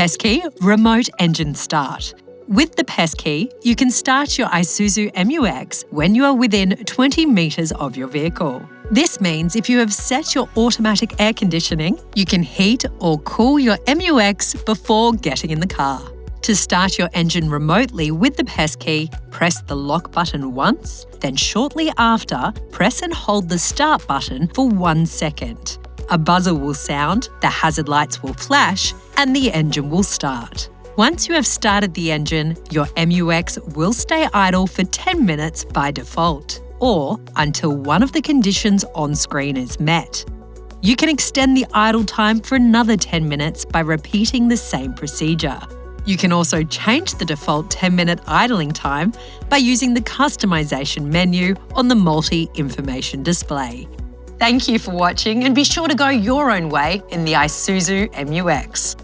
PESS Key, Remote Engine Start. With the PESS Key, you can start your Isuzu MU-X when you are within 20 metres of your vehicle. This means if you have set your automatic air conditioning, you can heat or cool your MU-X before getting in the car. To start your engine remotely with the PESS Key, press the lock button once, then shortly after, press and hold the start button for 1 second. A buzzer will sound, the hazard lights will flash, and the engine will start. Once you have started the engine, your MU-X will stay idle for 10 minutes by default, or until one of the conditions on screen is met. You can extend the idle time for another 10 minutes by repeating the same procedure. You can also change the default 10-minute idling time by using the customization menu on the multi-information display. Thank you for watching, and be sure to go your own way in the Isuzu MU-X.